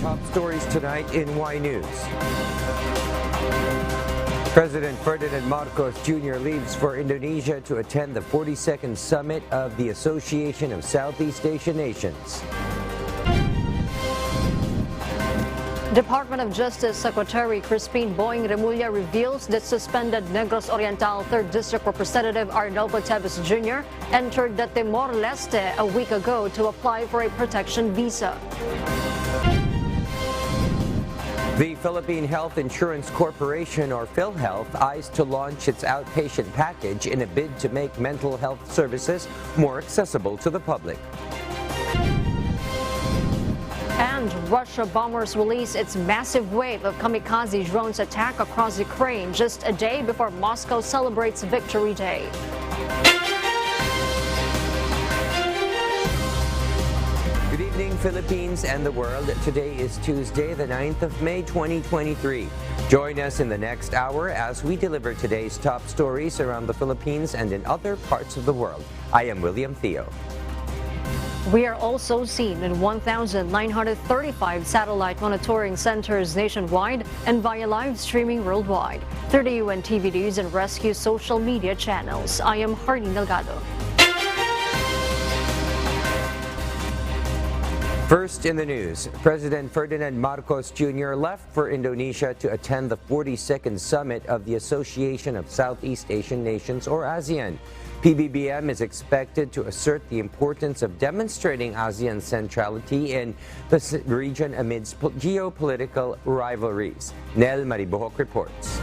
top stories tonight in Y News. President Ferdinand Marcos Jr. leaves for Indonesia to attend the 42nd summit of the Association of Southeast Asian Nations. Department of Justice Secretary Crispin Boying Remulla reveals that suspended Negros Oriental 3rd District Representative Arnolfo Teves Jr. entered the Timor Leste a week ago to apply for a protection visa. The Philippine Health Insurance Corporation, or PhilHealth, eyes to launch its outpatient package in a bid to make mental health services more accessible to the public. And Russia bombers release its massive wave of kamikaze drones attack across Ukraine just a day before Moscow celebrates Victory Day. Good evening, Philippines and the world. Today is Tuesday, the 9th of May, 2023. Join us in the next hour as we deliver today's top stories around the Philippines and in other parts of the world. I am William Theo. We are also seen in 1,935 satellite monitoring centers nationwide and via live streaming worldwide through the UNTV News and Rescue social media channels. I am Hardy Delgado. First in the news, President Ferdinand Marcos Jr. left for Indonesia to attend the 42nd summit of the Association of Southeast Asian Nations, or ASEAN. PBBM is expected to assert the importance of demonstrating ASEAN centrality in the region amidst geopolitical rivalries. Nel Maribohok reports.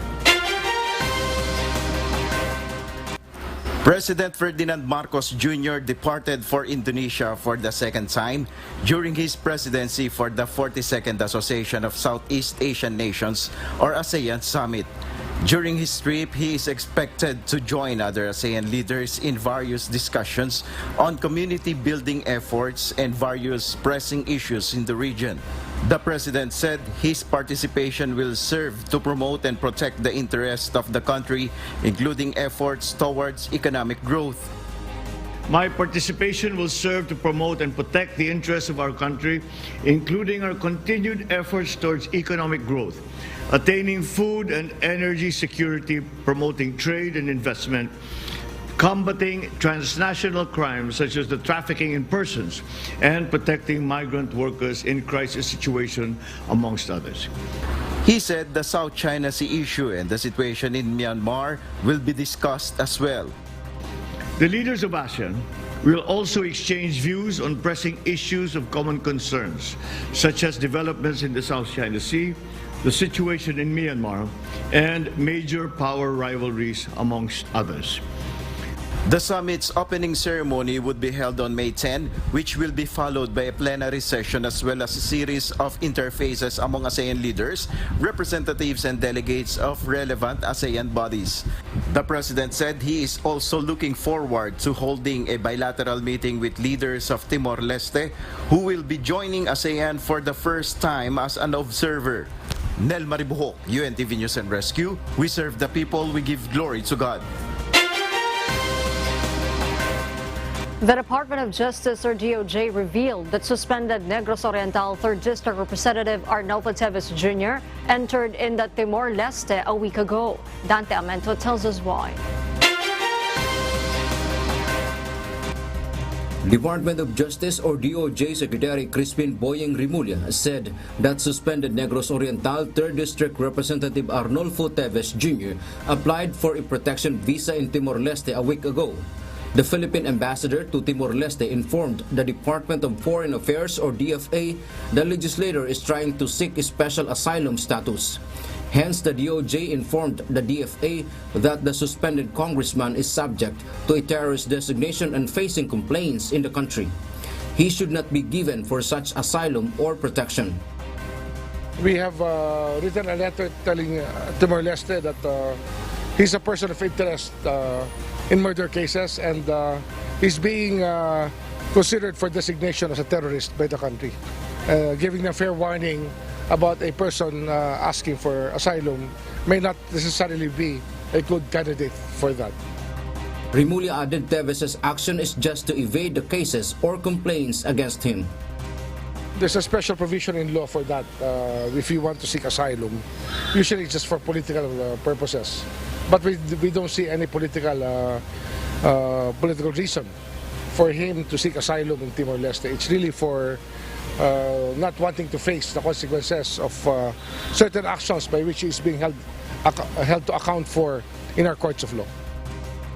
President Ferdinand Marcos Jr. departed for Indonesia for the second time during his presidency for the 42nd Association of Southeast Asian Nations, or ASEAN Summit. During his trip, he is expected to join other ASEAN leaders in various discussions on community-building efforts and various pressing issues in the region. The president said his participation will serve to promote and protect the interests of the country, including efforts towards economic growth. My participation will serve to promote and protect the interests of our country, including our continued efforts towards economic growth, attaining food and energy security, promoting trade and investment, combating transnational crimes such as the trafficking in persons, and protecting migrant workers in crisis situations, amongst others. He said the South China Sea issue and the situation in Myanmar will be discussed as well. The leaders of ASEAN will also exchange views on pressing issues of common concerns, such as developments in the South China Sea, the situation in Myanmar, and major power rivalries, amongst others. The summit's opening ceremony would be held on May 10, which will be followed by a plenary session as well as a series of interfaces among ASEAN leaders, representatives, and delegates of relevant ASEAN bodies. The president said he is also looking forward to holding a bilateral meeting with leaders of Timor Leste, who will be joining ASEAN for the first time as an observer. Nel Maribohok, UNTV News and Rescue. We serve the people, we give glory to God. The Department of Justice, or DOJ, revealed that suspended Negros Oriental 3rd District Representative Arnolfo Teves Jr. entered in the Timor Leste a week ago. Dante Amento tells us why. Department of Justice, or DOJ, Secretary Crispin Boying Remulla said that suspended Negros Oriental 3rd District Representative Arnolfo Teves Jr. applied for a protection visa in Timor Leste a week ago. The Philippine ambassador to Timor Leste informed the Department of Foreign Affairs, or DFA, the legislator is trying to seek a special asylum status. Hence, the DOJ informed the DFA that the suspended congressman is subject to a terrorist designation and facing complaints in the country. He should not be given for such asylum or protection. We have written a letter telling Timor Leste that he's a person of interest in murder cases, and he's being considered for designation as a terrorist by the country, giving a fair warning about a person asking for asylum may not necessarily be a good candidate for that. Remulla added Teves' action is just to evade the cases or complaints against him. there's a special provision in law for that. If you want to seek asylum, usually it's just for political purposes. But we don't see any political reason for him to seek asylum in Timor Leste. It's really for not wanting to face the consequences of certain actions by which he is being held to account for in our courts of law.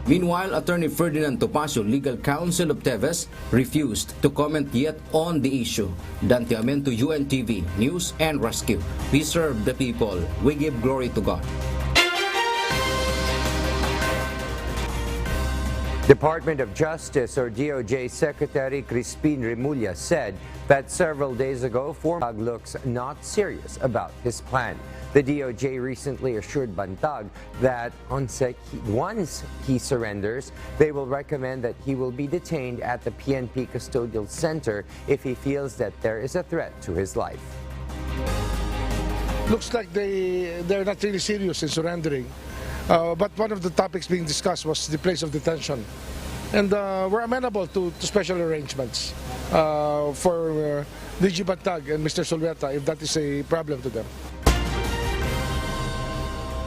Meanwhile, Attorney Ferdinand Topacio, legal counsel of Teves, refused to comment yet on the issue. Dante Amento, UNTV, News and Rescue. We serve the people. We give glory to God. Department of Justice or DOJ Secretary Crispin Remulla said that several days ago, Bantag looks not serious about his plan. The DOJ recently assured Bantag that once he surrenders, they will recommend that he will be detained at the PNP Custodial Center if he feels that there is a threat to his life. Looks like they're not really serious in surrendering. But one of the topics being discussed was the place of detention. And we're amenable to special arrangements for DG Bantag and Mr. Solveta if that is a problem to them.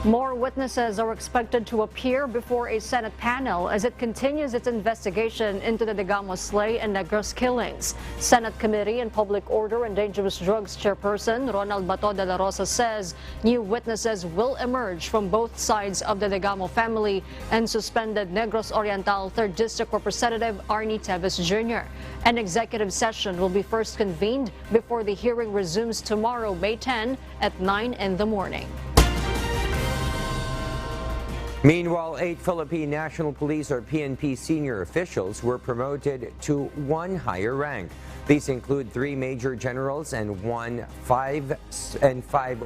More witnesses are expected to appear before a Senate panel as it continues its investigation into the Degamo Slay and Negros killings. Senate Committee on Public Order and Dangerous Drugs Chairperson Ronald Bato de la Rosa says new witnesses will emerge from both sides of the Degamo family and suspended Negros Oriental 3rd District Representative Arnolfo Teves Jr. An executive session will be first convened before the hearing resumes tomorrow, May 10 at 9 in the morning. Meanwhile, 8 Philippine National Police or PNP senior officials were promoted to one higher rank. These include 3 major generals and 5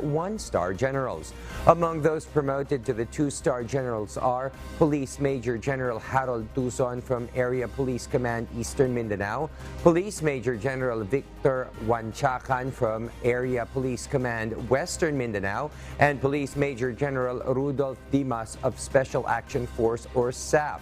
one-star generals. Among those promoted to the 2-star generals are Police Major General Harold Tuson from Area Police Command Eastern Mindanao, Police Major General Victor Wanchakan from Area Police Command Western Mindanao, and Police Major General Rudolph Dimas of Special Action Force or SAF.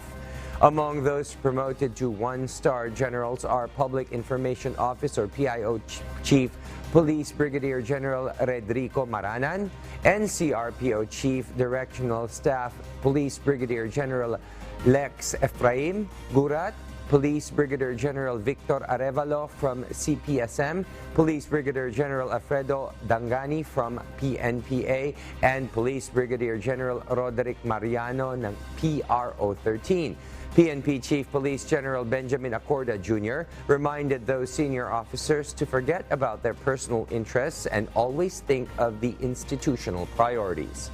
Among those promoted to 1-star generals are Public Information Office or PIO Chief Police Brigadier General Redrico Maranan, NCRPO Chief Directional Staff Police Brigadier General Lex Efraim Gurat, Police Brigadier General Victor Arevalo from CPSM, Police Brigadier General Alfredo Dangani from PNPA, and Police Brigadier General Roderick Mariano ng PRO 13. PNP Chief Police General Benjamin Acorda Jr. reminded those senior officers to forget about their personal interests and always think of the institutional priorities.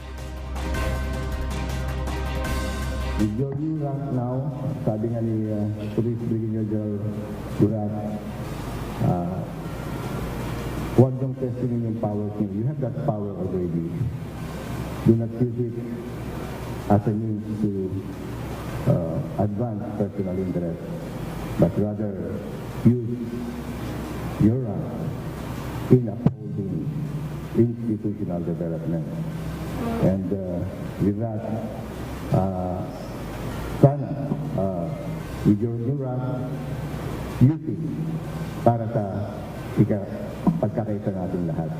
With your new rank now, sabi nga ni Police Brigadier General Gurat, huwag niyong testingin yung powers niyo. You have that power already. Do not use it as a means to advance personal interest, but rather use your rank in upholding institutional development. And with that, sana with your new rank, use it para sa pagkakaisa natin lahat.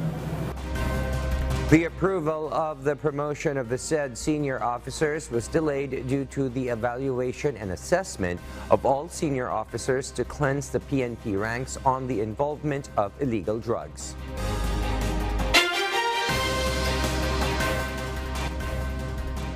The approval of the promotion of the said senior officers was delayed due to the evaluation and assessment of all senior officers to cleanse the PNP ranks on the involvement of illegal drugs.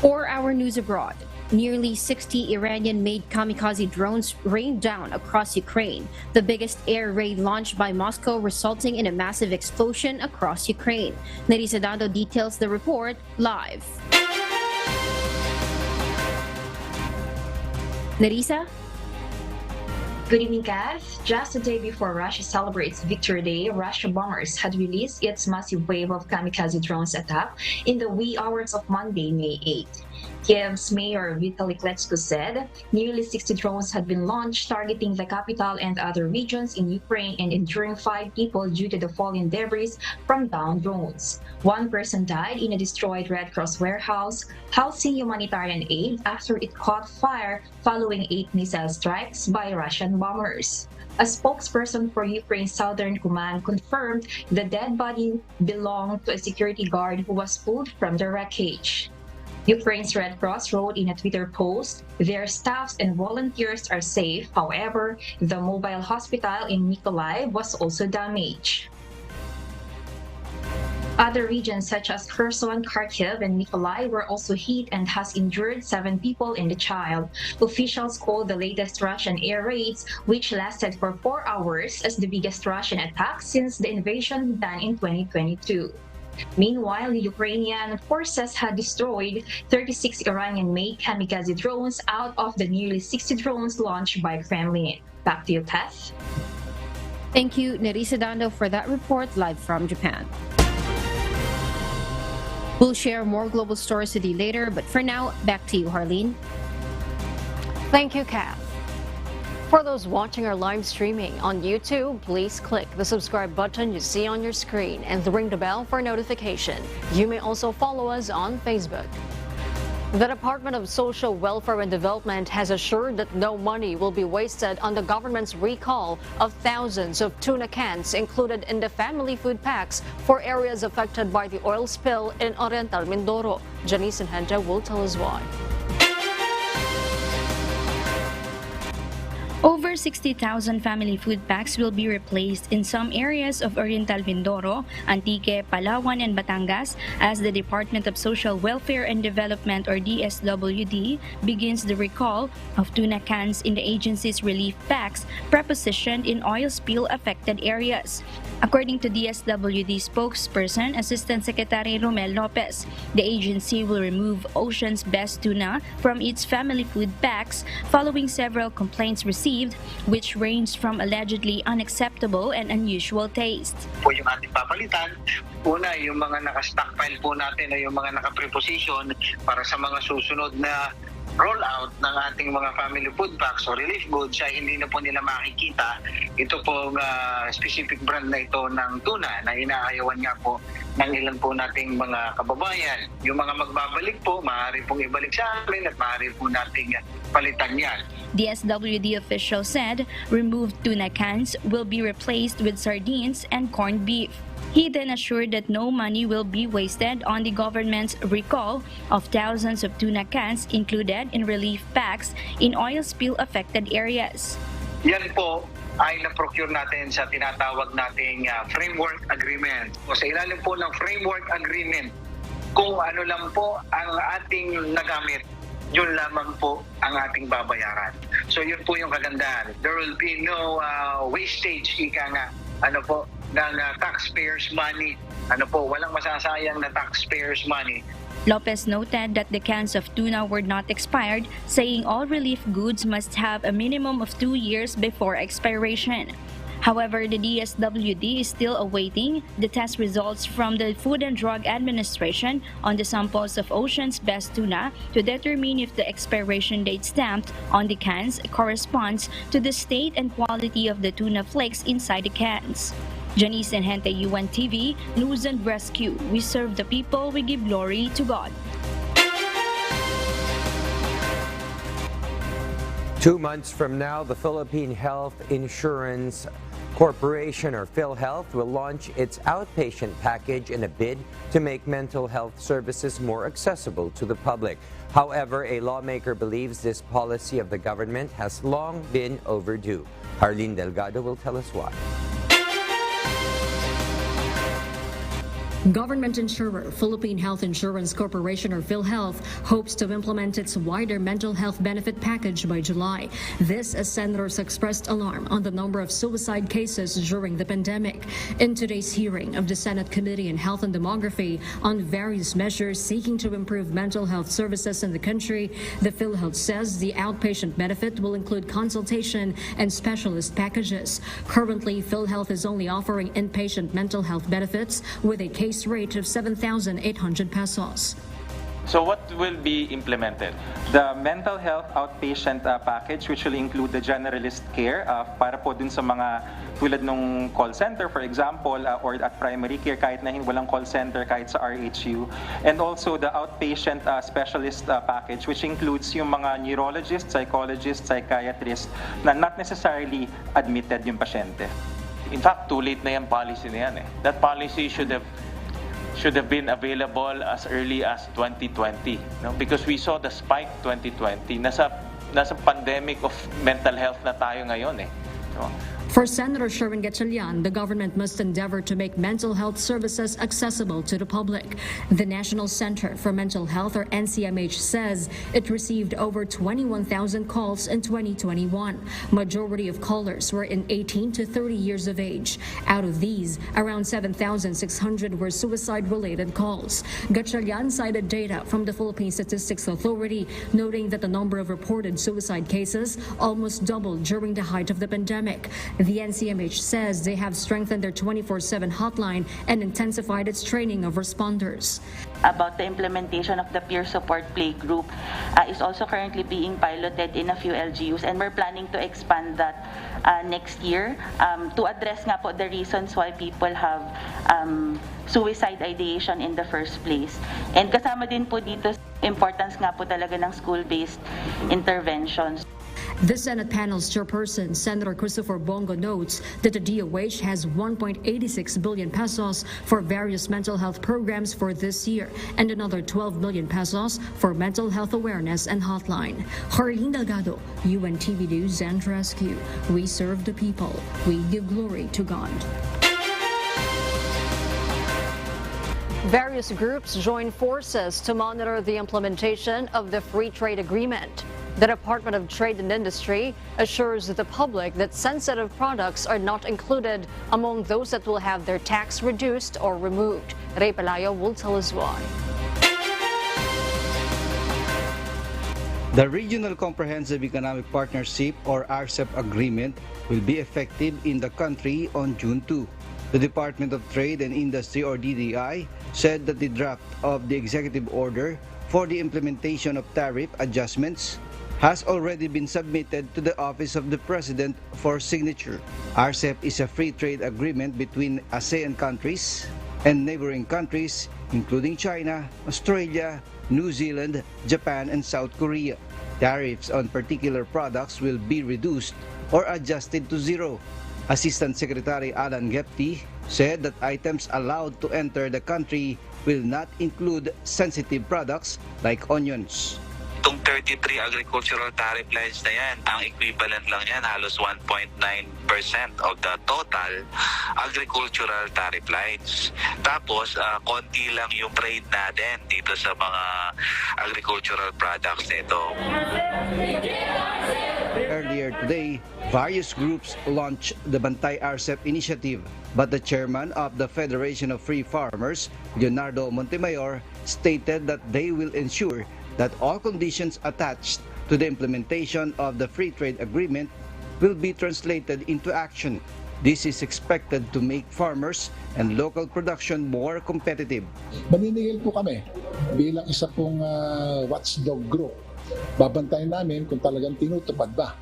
For our news abroad, nearly 60 Iranian-made kamikaze drones rained down across Ukraine, the biggest air raid launched by Moscow resulting in a massive explosion across Ukraine. Nerissa Dando details the report live. Nerissa? Good evening, Kath. Just a day before Russia celebrates Victory Day, Russia bombers had released its massive wave of kamikaze drones attack in the wee hours of Monday, May 8. Kiev's Mayor Vitaly Klitschko said nearly 60 drones had been launched targeting the capital and other regions in Ukraine and injuring 5 people due to the falling debris from downed drones. 1 person died in a destroyed Red Cross warehouse housing humanitarian aid after it caught fire following 8 missile strikes by Russian bombers. A spokesperson for Ukraine's Southern Command confirmed the dead body belonged to a security guard who was pulled from the wreckage. Ukraine's Red Cross wrote in a Twitter post, their staffs and volunteers are safe. However, the mobile hospital in Mykolaiv was also damaged. Other regions such as Kherson, Kharkiv, and Mykolaiv were also hit and has injured 7 people and a child. Officials called the latest Russian air raids, which lasted for 4 hours, as the biggest Russian attack since the invasion began in 2022. Meanwhile, Ukrainian forces had destroyed 36 Iranian-made kamikaze drones out of the nearly 60 drones launched by Kremlin. Back to you, Kath. Thank you, Nerissa Dando, for that report live from Japan. We'll share more global stories with you later, but for now, back to you, Harleen. Thank you, Kath. For those watching our live streaming on YouTube, please click the subscribe button you see on your screen and ring the bell for notification. You may also follow us on Facebook. The Department of Social Welfare and Development has assured that no money will be wasted on the government's recall of thousands of tuna cans included in the family food packs for areas affected by the oil spill in Oriental Mindoro. Janice and Henta will tell us why. Over 60,000 family food packs will be replaced in some areas of Oriental Mindoro, Antique, Palawan, and Batangas as the Department of Social Welfare and Development, or DSWD, begins the recall of tuna cans in the agency's relief packs prepositioned in oil spill-affected areas. According to DSWD spokesperson, Assistant Secretary Romel Lopez, the agency will remove Ocean's Best Tuna from its family food packs following several complaints received, which range from allegedly unacceptable and unusual taste. Po yung ating papalitan, una yung mga naka-stockpile po natin ay yung mga naka-preposition para sa mga susunod na rollout ng ating mga family food packs o relief goods ay hindi na po nila makikita ito pong specific brand na ito ng tuna na inaayawan nga po ng ilan po nating mga kababayan. Yung mga magbabalik po, maaari pong ibalik sa amin at maaari po nating palitan yan. DSWD official said removed tuna cans will be replaced with sardines and corned beef. He then assured that no money will be wasted on the government's recall of thousands of tuna cans included in relief packs in oil spill-affected areas. Yan po ay na-procure natin sa tinatawag nating framework agreement. O sa ilalim po ng framework agreement, kung ano lang po ang ating nagamit, yun lamang po ang ating babayaran. So yun po yung kagandahan. There will be no wastage, ika nga, ng taxpayers' money. Walang masasayang na taxpayers' money. Lopez noted that the cans of tuna were not expired, saying all relief goods must have a minimum of 2 years before expiration. However, the DSWD is still awaiting the test results from the Food and Drug Administration on the samples of Ocean's Best Tuna to determine if the expiration date stamped on the cans corresponds to the state and quality of the tuna flakes inside the cans. Janice and Hente, UNTV, News and Rescue. We serve the people, we give glory to God. 2 months from now, the Philippine Health Insurance Corporation, or PhilHealth, will launch its outpatient package in a bid to make mental health services more accessible to the public. However, a lawmaker believes this policy of the government has long been overdue. Arlene Delgado will tell us why. Government insurer Philippine Health Insurance Corporation, or PhilHealth, hopes to implement its wider mental health benefit package by July. This as senators expressed alarm on the number of suicide cases during the pandemic. In today's hearing of the Senate Committee on Health and Demography on various measures seeking to improve mental health services in the country, the PhilHealth says the outpatient benefit will include consultation and specialist packages. Currently, PhilHealth is only offering inpatient mental health benefits with a case rate of 7,800 pesos. So what will be implemented? The mental health outpatient package, which will include the generalist care para po din sa mga tulad ng call center, for example, or at primary care kahit na walang call center, kahit sa RHU. And also the outpatient specialist package, which includes yung mga neurologist, psychologist, psychiatrist na not necessarily admitted yung pasyente. In fact, too late na yung policy na yan. That policy should have been available as early as 2020, no? Because we saw the spike 2020. Nasa pandemic of mental health na tayo ngayon no? For Senator Sherwin Gatchalian, the government must endeavor to make mental health services accessible to the public. The National Center for Mental Health, or NCMH, says it received over 21,000 calls in 2021. Majority of callers were in 18 to 30 years of age. Out of these, around 7,600 were suicide-related calls. Gatchalian cited data from the Philippine Statistics Authority, noting that the number of reported suicide cases almost doubled during the height of the pandemic. The NCMH says they have strengthened their 24/7 hotline and intensified its training of responders. About the implementation of the peer support play group is also currently being piloted in a few LGUs, and we're planning to expand that next year to address nga po the reasons why people have suicide ideation in the first place. And kasama din po dito importance nga po talaga ng school-based interventions. The Senate panel's chairperson, Senator Christopher Bongo, notes that the DOH has 1.86 billion pesos for various mental health programs for this year and another 12 million pesos for mental health awareness and hotline. Harleen Delgado, UNTV News and Rescue. We serve the people. We give glory to God. Various groups join forces to monitor the implementation of the Free Trade Agreement. The Department of Trade and Industry assures the public that sensitive products are not included among those that will have their tax reduced or removed. Ray Pelayo will tell us why. The Regional Comprehensive Economic Partnership, or RCEP agreement, will be effective in the country on June 2. The Department of Trade and Industry, or DTI, said that the draft of the executive order for the implementation of tariff adjustments has already been submitted to the Office of the President for signature. RCEP is a free trade agreement between ASEAN countries and neighboring countries, including China, Australia, New Zealand, Japan, and South Korea. Tariffs on particular products will be reduced or adjusted to zero. Assistant Secretary Alan Gepti said that items allowed to enter the country will not include sensitive products like onions. Itong 33 agricultural tariff lines na yan, ang equivalent lang yan, halos 1.9% of the total agricultural tariff lines. Tapos, konti lang yung trade natin dito sa mga agricultural products nito. Earlier today, various groups launched the Bantag RCEP initiative, but the chairman of the Federation of Free Farmers, Leonardo Montemayor, stated that they will ensure that all conditions attached to the implementation of the free trade agreement will be translated into action. This is expected to make farmers and local production more competitive. Maniningil po kami bilang isa pong watchdog group. Babantayan namin kung talagang tinutupad ba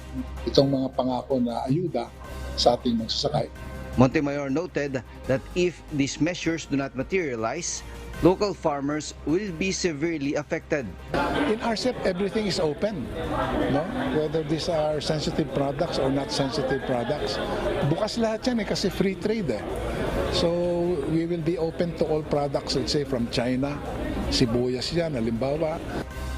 itong mga pangako na ayuda sa ating magsasakay. Montemayor noted that if these measures do not materialize, local farmers will be severely affected. In RCEP, everything is open, no? Whether these are sensitive products or not sensitive products. Bukas lahat yan kasi free trade . So we will be open to all products, let's say from China, sibuyas yan, halimbawa.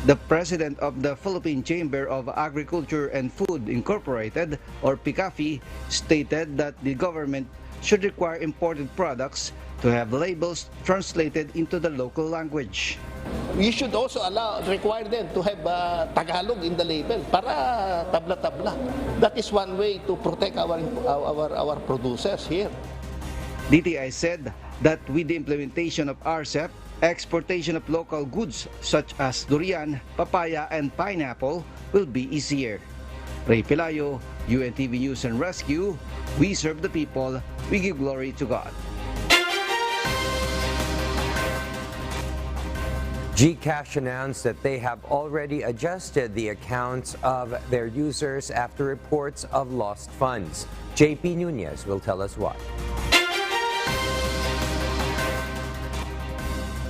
The president of the Philippine Chamber of Agriculture and Food Incorporated, or PICAFI, stated that the government should require imported products to have labels translated into the local language. We should also require them to have Tagalog in the label para tabla-tabla. That is one way to protect our producers here. DTI said that with the implementation of RCEP, exportation of local goods such as durian, papaya, and pineapple will be easier. Ray Pelayo, UNTV News and Rescue. We serve the people. We give glory to God. GCash announced that they have already adjusted the accounts of their users after reports of lost funds. JP Nunez will tell us why.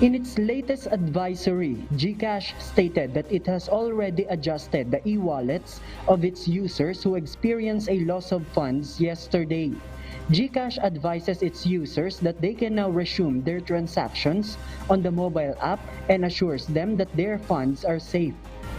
In its latest advisory, GCash stated that it has already adjusted the e-wallets of its users who experienced a loss of funds yesterday. GCash advises its users that they can now resume their transactions on the mobile app and assures them that their funds are safe.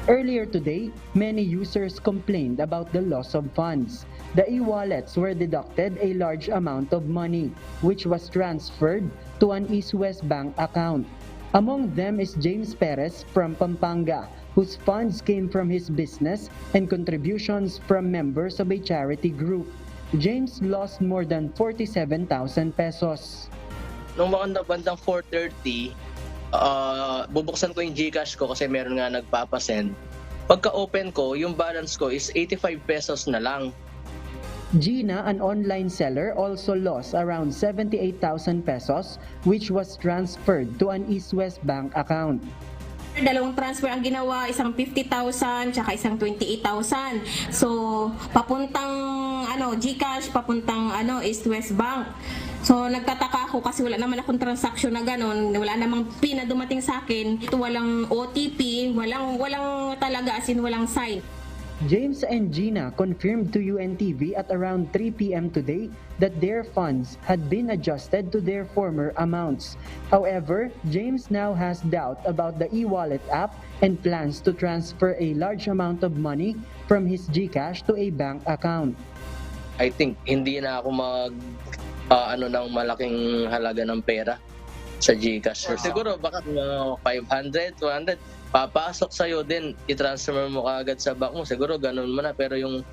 Earlier today, many users complained about the loss of funds. The e-wallets were deducted a large amount of money, which was transferred to an East West Bank account. Among them is James Perez from Pampanga, whose funds came from his business and contributions from members of a charity group. James lost more than 47,000 pesos. Nung mga bandang 4:30, bubuksan ko yung GCash ko kasi meron nga nagpapasend. Pagka-open ko, yung balance ko is 85 pesos na lang. Gina, an online seller, also lost around 78,000 pesos, which was transferred to an East West Bank account. Dalawang transfer ang ginawa, isang 50,000 tsaka isang 28,000. So, papuntang GCash, papuntang East West Bank. So, nagtataka ako kasi wala naman akong transaction na ganon, wala namang PIN na dumating sa akin. Ito walang OTP, walang talaga as in walang sign. James and Gina confirmed to UNTV at around 3 p.m. today that their funds had been adjusted to their former amounts. However, James now has doubt about the e-wallet app and plans to transfer a large amount of money from his GCash to a bank account. I think hindi na ako ng malaking halaga ng pera sa GCash. Siguro baka 500, 200. Papasok sa'yo din, i-transfer mo kaagad sa bank mo. Siguro ganun mo na. Pero yung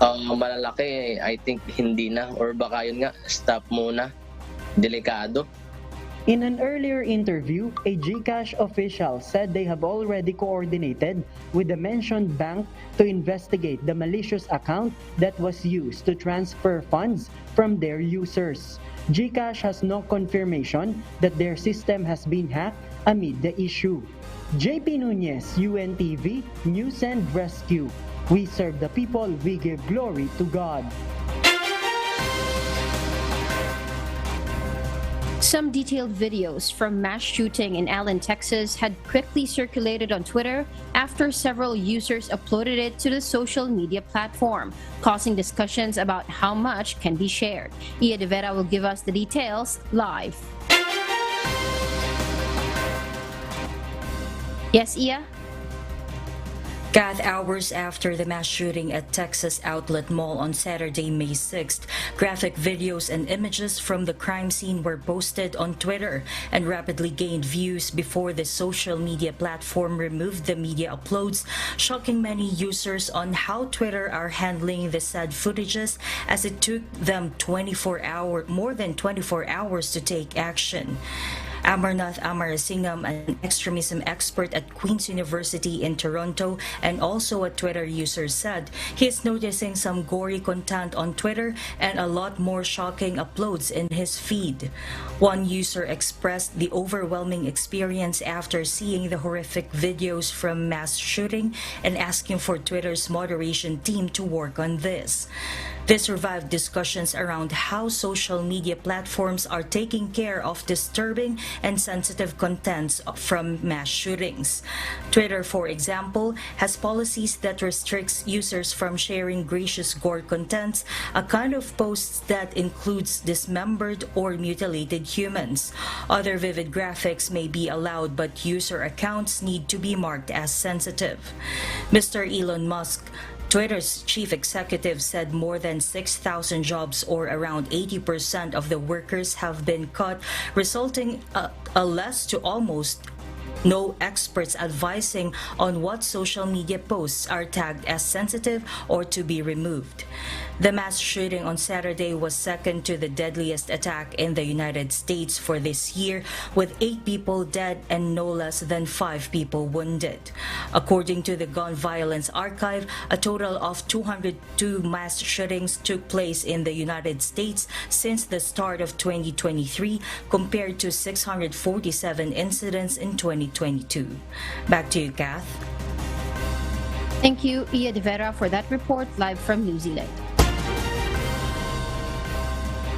malalaki, I think hindi na. Or baka yun nga, stop muna. Delikado. In an earlier interview, a GCash official said they have already coordinated with the mentioned bank to investigate the malicious account that was used to transfer funds from their users. GCash has no confirmation that their system has been hacked amid the issue. JP Nunez, UNTV, News and Rescue. We serve the people, we give glory to God. Some detailed videos from mass shooting in Allen, Texas had quickly circulated on Twitter after several users uploaded it to the social media platform, causing discussions about how much can be shared. Ia De Vera will give us the details live. Yes, Ia? Kath, hours after the mass shooting at Texas Outlet Mall on Saturday, May 6th, graphic videos and images from the crime scene were posted on Twitter and rapidly gained views before the social media platform removed the media uploads, shocking many users on how Twitter are handling the sad footages as it took them more than 24 hours to take action. Amarnath Amarasingam, an extremism expert at Queen's University in Toronto and also a Twitter user, said he is noticing some gory content on Twitter and a lot more shocking uploads in his feed. One user expressed the overwhelming experience after seeing the horrific videos from mass shooting and asking for Twitter's moderation team to work on this. This revived discussions around how social media platforms are taking care of disturbing and sensitive contents from mass shootings. Twitter, for example, has policies that restricts users from sharing gracious gore contents, a kind of posts that includes dismembered or mutilated humans. Other vivid graphics may be allowed, but user accounts need to be marked as sensitive. Mr. Elon Musk, Twitter's chief executive, said more than 6,000 jobs, or around 80% of the workers, have been cut, resulting a less to almost no experts advising on what social media posts are tagged as sensitive or to be removed. The mass shooting on Saturday was second to the deadliest attack in the United States for this year, with 8 people dead and no less than 5 people wounded. According to the Gun Violence Archive, a total of 202 mass shootings took place in the United States since the start of 2023, compared to 647 incidents in 2020. 2022. Back to you, Kath. Thank you, Ia De Vera, for that report live from New Zealand.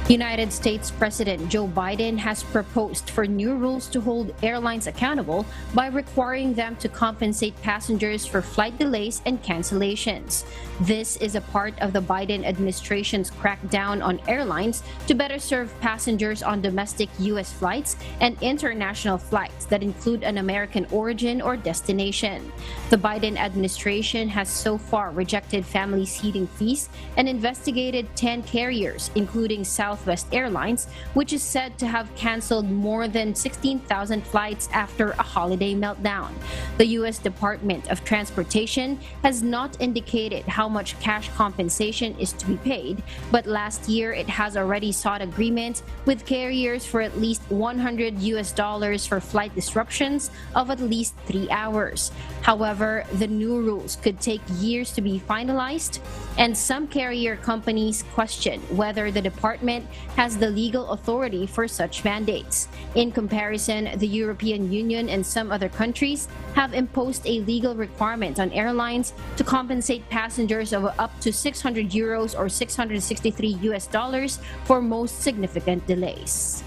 United States President Joe Biden has proposed for new rules to hold airlines accountable by requiring them to compensate passengers for flight delays and cancellations. This is a part of the Biden administration's crackdown on airlines to better serve passengers on domestic U.S. flights and international flights that include an American origin or destination. The Biden administration has so far rejected family seating fees and investigated 10 carriers, including Southwest Airlines, which is said to have canceled more than 16,000 flights after a holiday meltdown. The U.S. Department of Transportation has not indicated how much cash compensation is to be paid, but last year it has already sought agreement with carriers for at least $100 for flight disruptions of at least 3 hours. However, the new rules could take years to be finalized, and some carrier companies question whether the department has the legal authority for such mandates. In comparison, the European Union and some other countries have imposed a legal requirement on airlines to compensate passengers of up to €600 or $663 for most significant delays.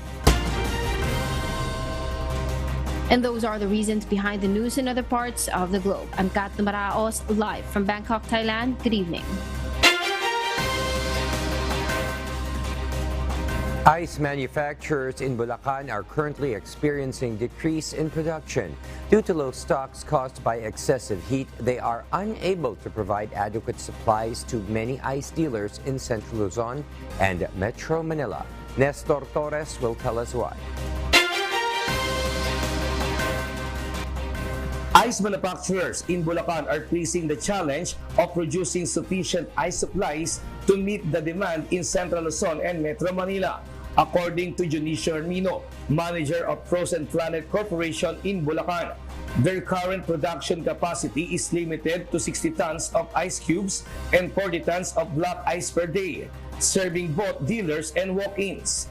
And those are the reasons behind the news in other parts of the globe. I'm Kat Maraos, live from Bangkok, Thailand. Good evening. Ice manufacturers in Bulacan are currently experiencing decrease in production. Due to low stocks caused by excessive heat, they are unable to provide adequate supplies to many ice dealers in Central Luzon and Metro Manila. Nestor Torres will tell us why. Ice manufacturers in Bulacan are facing the challenge of producing sufficient ice supplies to meet the demand in Central Luzon and Metro Manila. According to Junicio Hermino, manager of Frozen Planet Corporation in Bulacan, their current production capacity is limited to 60 tons of ice cubes and 40 tons of black ice per day, serving both dealers and walk-ins.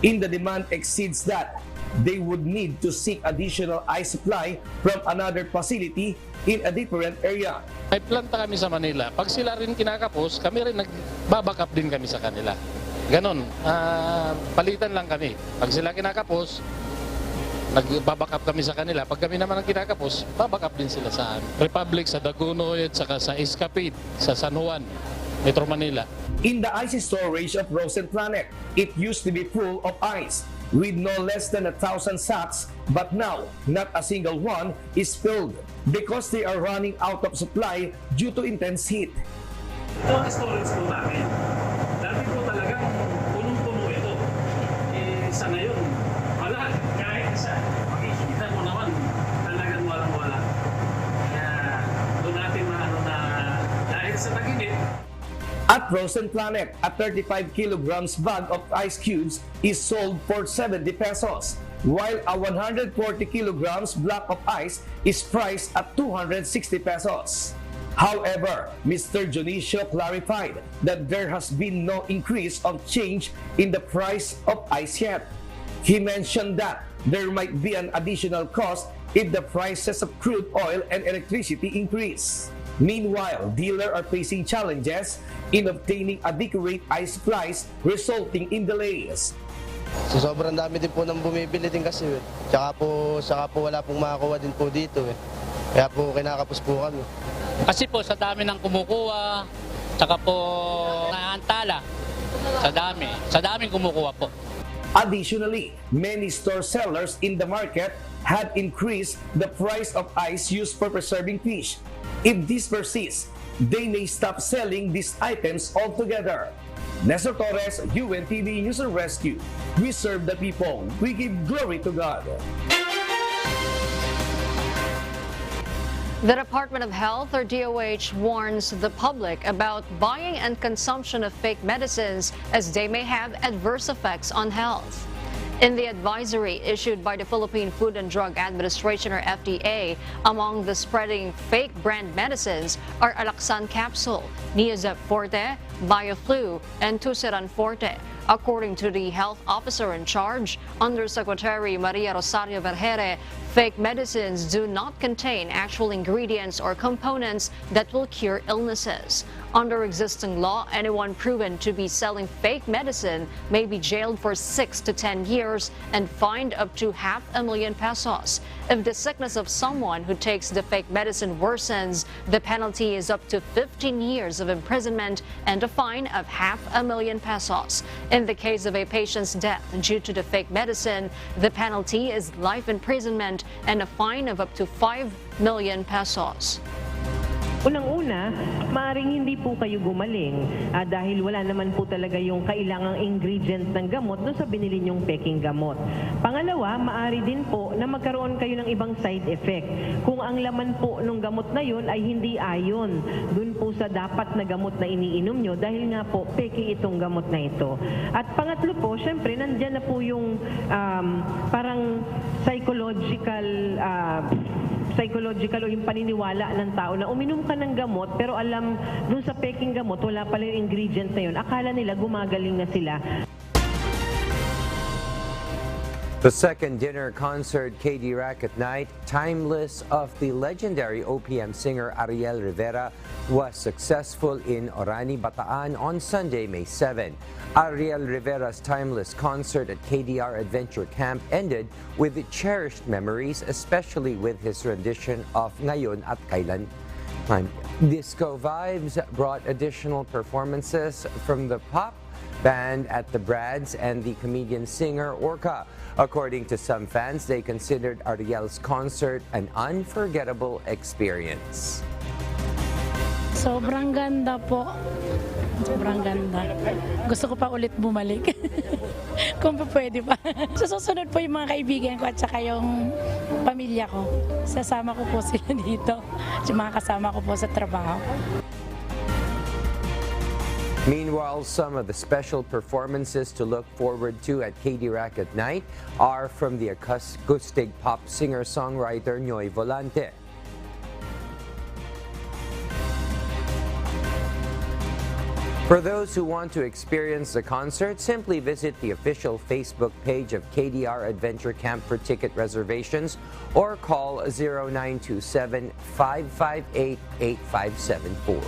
In the demand exceeds that, they would need to seek additional ice supply from another facility in a different area. May planta kami sa Manila. Pag sila rin kinakapos, kami rin nagbabackup din kami sa kanila. Ganon, palitan lang kami. Pag sila kinakapos, nagbabackup kami sa kanila. Pag kami naman ang kinakapos, babackup din sila sa Republic, sa Dagunoy, at saka sa Escapade, sa San Juan, Metro Manila. In the ice storage of Frozen Planet, it used to be full of ice, with no less than 1,000 sacks, but now, not a single one is filled because they are running out of supply due to intense heat. Ito ang storage po namin. Dati po talagang punong-puno ito. Sa ngayon, wala. Kahit isa, makikita mo naman, talagang walang-wala. Kaya doon natin maano na dahil sa tag-init. At Frozen Planet, a 35 kilograms bag of ice cubes is sold for 70 pesos, while a 140 kilograms block of ice is priced at 260 pesos. However, Mr. Junicio clarified that there has been no increase of change in the price of ice yet. He mentioned that there might be an additional cost if the prices of crude oil and electricity increase. Meanwhile, dealers are facing challenges in obtaining adequate ice supplies, resulting in delays. So sobrang dami din po nang bumibili din kasi. Saka po wala pong makakuha din po dito. Kaya po kinakapos po kami. Kasi po sa dami ng kumukuha, saka po naantala. Sa daming kumukuha po. Additionally, many store sellers in the market had increased the price of ice used for preserving fish. If this persists, they may stop selling these items altogether. Nestor Torres, UNTV News and Rescue. We serve the people. We give glory to God. The Department of Health, or DOH, warns the public about buying and consumption of fake medicines as they may have adverse effects on health. In the advisory issued by the Philippine Food and Drug Administration, or FDA, among the spreading fake brand medicines are Alaxan capsule, Neozep Forte, Bioflu, and Tuceran Forte. According to the health officer in charge, Undersecretary Maria Rosario Vergere, fake medicines do not contain actual ingredients or components that will cure illnesses. Under existing law, anyone proven to be selling fake medicine may be jailed for 6 to 10 years and fined up to 500,000 pesos. If the sickness of someone who takes the fake medicine worsens, the penalty is up to 15 years of imprisonment and a fine of 500,000 pesos. In the case of a patient's death due to the fake medicine, the penalty is life imprisonment and a fine of up to 5 million pesos. Unang-una, maaaring hindi po kayo gumaling dahil wala naman po talaga yung kailangang ingredient ng gamot doon sa binili nyong peking gamot. Pangalawa, maaari din po na magkaroon kayo ng ibang side effect. Kung ang laman po ng gamot na yun ay hindi ayon doon po sa dapat na gamot na iniinom nyo dahil nga po peke itong gamot na ito. At pangatlo po, syempre, nandyan na po yung parang psychological o yung paniniwala ng tao na uminom ka ng gamot pero alam dun sa peking gamot wala pala yung ingredient na yun. Akala nila gumagaling na sila. The second dinner concert, KD Rack at Night, Timeless of the legendary OPM singer Ariel Rivera, was successful in Orani, Bataan on Sunday, May 7. Ariel Rivera's Timeless concert at KDR Adventure Camp ended with cherished memories, especially with his rendition of Ngayon at Kailan. Disco vibes brought additional performances from the pop band at the Brads and the comedian singer Orca. According to some fans, they considered Ariel's concert an unforgettable experience. Sobrang ganda po. Sobrang ganda. Gusto ko pa ulit bumalik. Kung pa pwede pa. Susunod po yung mga kaibigan ko at saka yung pamilya ko. Sasama ko po sila dito. Yung mga kasama ko po sa trabaho. Meanwhile, some of the special performances to look forward to at KD Rack at Night are from the acoustic pop singer-songwriter Noy Volante. For those who want to experience the concert, simply visit the official Facebook page of KDR Adventure Camp for ticket reservations or call 0927-558-8574.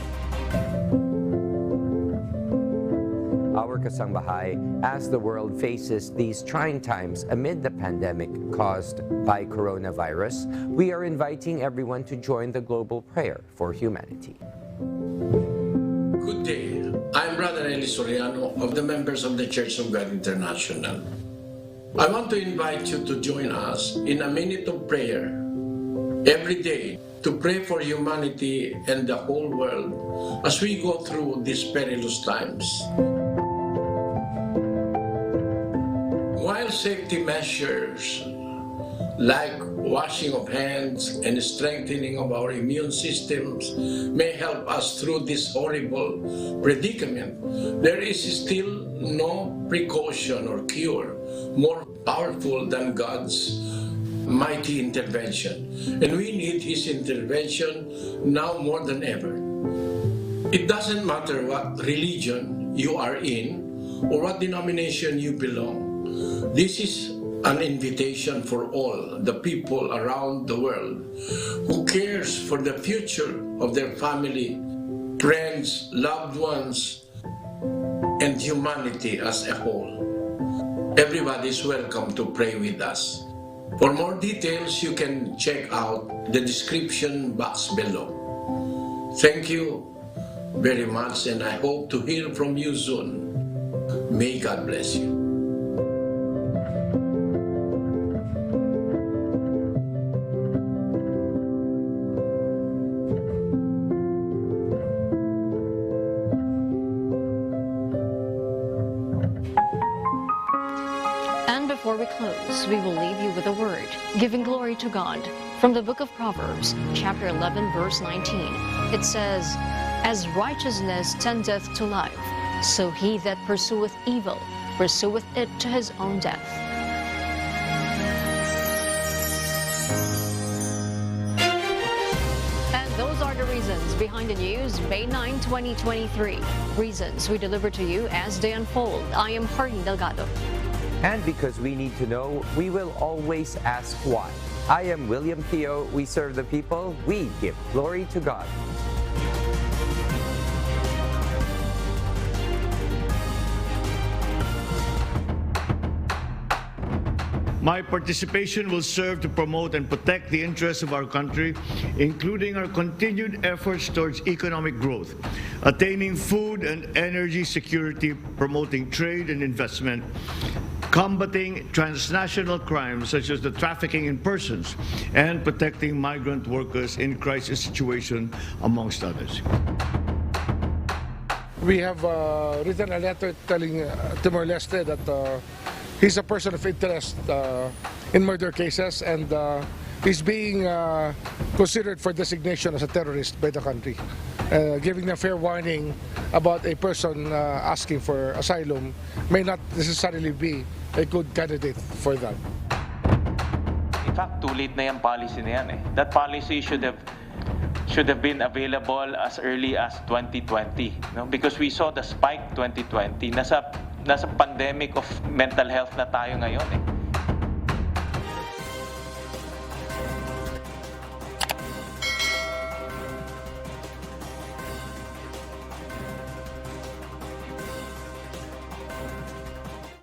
Our kasangbahay, as the world faces these trying times amid the pandemic caused by coronavirus, we are inviting everyone to join the global prayer for humanity. Good day. I'm Brother Eli Soriano of the members of the Church of God International. I want to invite you to join us in a minute of prayer every day to pray for humanity and the whole world as we go through these perilous times. While safety measures like washing of hands and strengthening of our immune systems may help us through this horrible predicament, there is still no precaution or cure more powerful than God's mighty intervention. And we need His intervention now more than ever. It doesn't matter what religion you are in or what denomination you belong. This is an invitation for all the people around the world who cares for the future of their family, friends, loved ones, and humanity as a whole. Everybody is welcome to pray with us. For more details, you can check out the description box below. Thank you very much, and I hope to hear from you soon. May God bless you. Before we close, we will leave you with a word, giving glory to God. From the book of Proverbs, chapter 11, verse 19, it says, "As righteousness tendeth to life, so he that pursueth evil pursueth it to his own death." And those are the reasons behind the news, May 9, 2023. Reasons we deliver to you as they unfold. I am Hardy Delgado. And because we need to know, we will always ask why. I am William Theo. We serve the people. We give glory to God. My participation will serve to promote and protect the interests of our country, including our continued efforts towards economic growth, attaining food and energy security, promoting trade and investment, combating transnational crimes such as the trafficking in persons, and protecting migrant workers in crisis situations, amongst others. We have written a letter telling Timor Leste that he's a person of interest in murder cases, and he's being considered for designation as a terrorist by the country, giving a fair warning about a person asking for asylum may not necessarily be a good candidate for that. In fact, too late na yung policy na yan eh. That policy should have been available as early as 2020, no? Because we saw the spike 2020. Nasa pandemic of mental health na tayo ngayon eh.